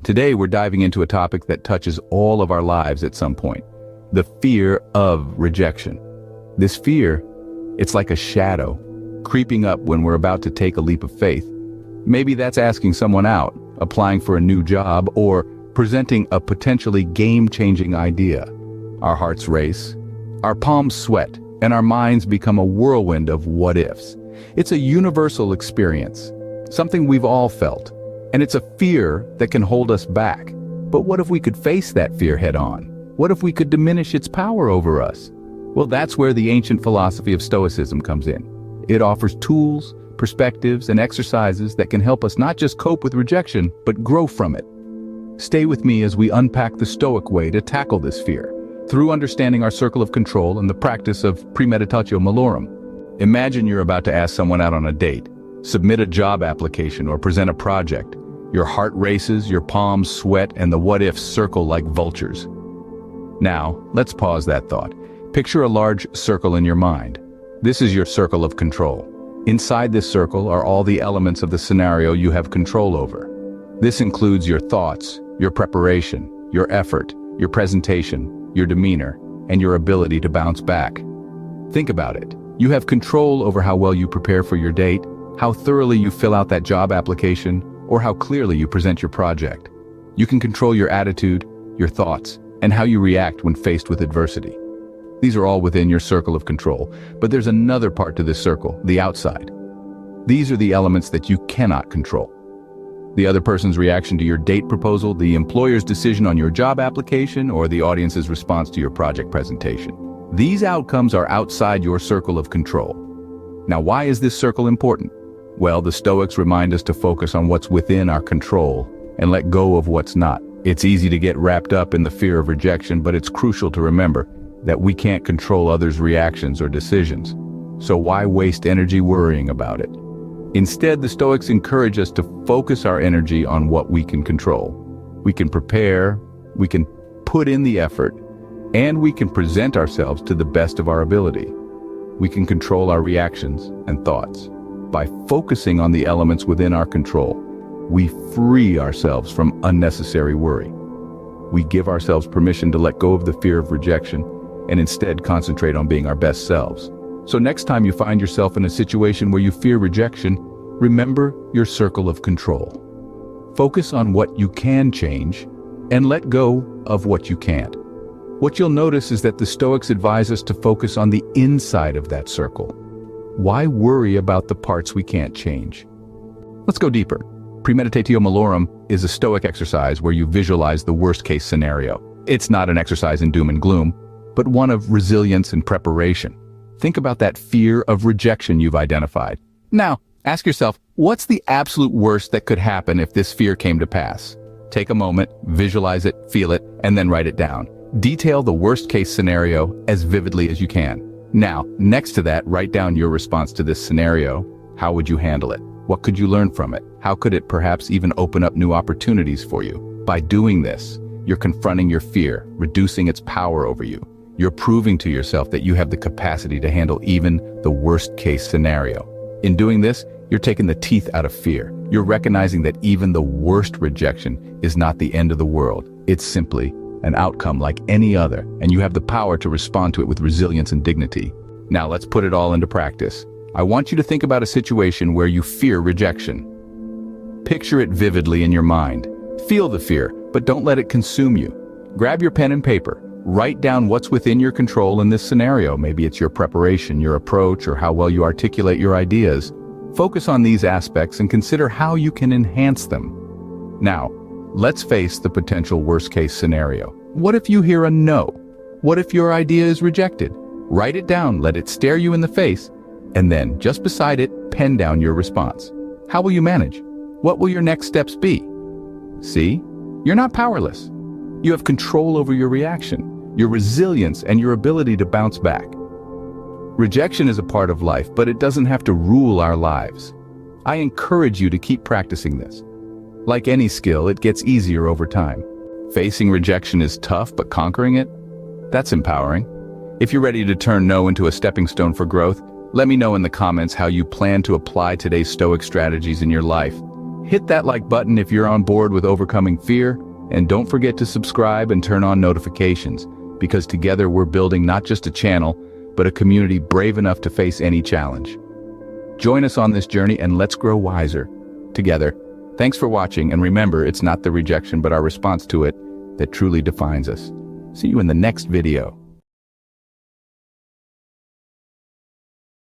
Today we're diving into a topic that touches all of our lives at some point: the fear of rejection. This fear, it's like a shadow, creeping up when we're about to take a leap of faith. Maybe that's asking someone out, applying for a new job, or presenting a potentially game-changing idea. Our hearts race, our palms sweat, and our minds become a whirlwind of what-ifs. It's a universal experience, something we've all felt, and it's a fear that can hold us back. But what if we could face that fear head-on? What if we could diminish its power over us? Well, that's where the ancient philosophy of Stoicism comes in. It offers tools, perspectives, and exercises that can help us not just cope with rejection, but grow from it. Stay with me as we unpack the Stoic way to tackle this fear, through understanding our circle of control and the practice of premeditatio malorum. Imagine you're about to ask someone out on a date, submit a job application, or present a project. Your heart races, your palms sweat, and the what-ifs circle like vultures. Now, let's pause that thought. Picture a large circle in your mind. This is your circle of control. Inside this circle are all the elements of the scenario you have control over. This includes your thoughts, your preparation, your effort, your presentation, your demeanor, and your ability to bounce back. Think about it. You have control over how well you prepare for your date, how thoroughly you fill out that job application, or how clearly you present your project. You can control your attitude, your thoughts, and how you react when faced with adversity. These are all within your circle of control, but there's another part to this circle, the outside. These are the elements that you cannot control. The other person's reaction to your date proposal, the employer's decision on your job application, or the audience's response to your project presentation. These outcomes are outside your circle of control. Now, why is this circle important? Well, the Stoics remind us to focus on what's within our control and let go of what's not. It's easy to get wrapped up in the fear of rejection, but it's crucial to remember that we can't control others' reactions or decisions. So why waste energy worrying about it? Instead, the Stoics encourage us to focus our energy on what we can control. We can prepare, we can put in the effort, and we can present ourselves to the best of our ability. We can control our reactions and thoughts. By focusing on the elements within our control, we free ourselves from unnecessary worry. We give ourselves permission to let go of the fear of rejection and instead concentrate on being our best selves. So next time you find yourself in a situation where you fear rejection, remember your circle of control. Focus on what you can change and let go of what you can't. What you'll notice is that the Stoics advise us to focus on the inside of that circle. Why worry about the parts we can't change? Let's go deeper. Premeditatio malorum is a Stoic exercise where you visualize the worst-case scenario. It's not an exercise in doom and gloom, but one of resilience and preparation. Think about that fear of rejection you've identified. Now, ask yourself, what's the absolute worst that could happen if this fear came to pass? Take a moment, visualize it, feel it, and then write it down. Detail the worst-case scenario as vividly as you can. Now, next to that, write down your response to this scenario. How would you handle it? What could you learn from it? How could it perhaps even open up new opportunities for you? By doing this, you're confronting your fear, reducing its power over you. You're proving to yourself that you have the capacity to handle even the worst-case scenario. In doing this, you're taking the teeth out of fear. You're recognizing that even the worst rejection is not the end of the world. It's simply an outcome like any other, and you have the power to respond to it with resilience and dignity. Now let's put it all into practice. I want you to think about a situation where you fear rejection. Picture it vividly in your mind. Feel the fear, but don't let it consume you. Grab your pen and paper. Write down what's within your control in this scenario. Maybe it's your preparation, your approach, or how well you articulate your ideas. Focus on these aspects and consider how you can enhance them. Now, let's face the potential worst-case scenario. What if you hear a no? What if your idea is rejected? Write it down, let it stare you in the face, and then, just beside it, pen down your response. How will you manage? What will your next steps be? See? You're not powerless. You have control over your reaction, your resilience, and your ability to bounce back. Rejection is a part of life, but it doesn't have to rule our lives. I encourage you to keep practicing this. Like any skill, it gets easier over time. Facing rejection is tough, but conquering it? That's empowering. If you're ready to turn no into a stepping stone for growth, let me know in the comments how you plan to apply today's Stoic strategies in your life. Hit that like button if you're on board with overcoming fear, and don't forget to subscribe and turn on notifications, because together we're building not just a channel, but a community brave enough to face any challenge. Join us on this journey and let's grow wiser together. Thanks for watching, and remember, it's not the rejection but our response to it that truly defines us. See you in the next video.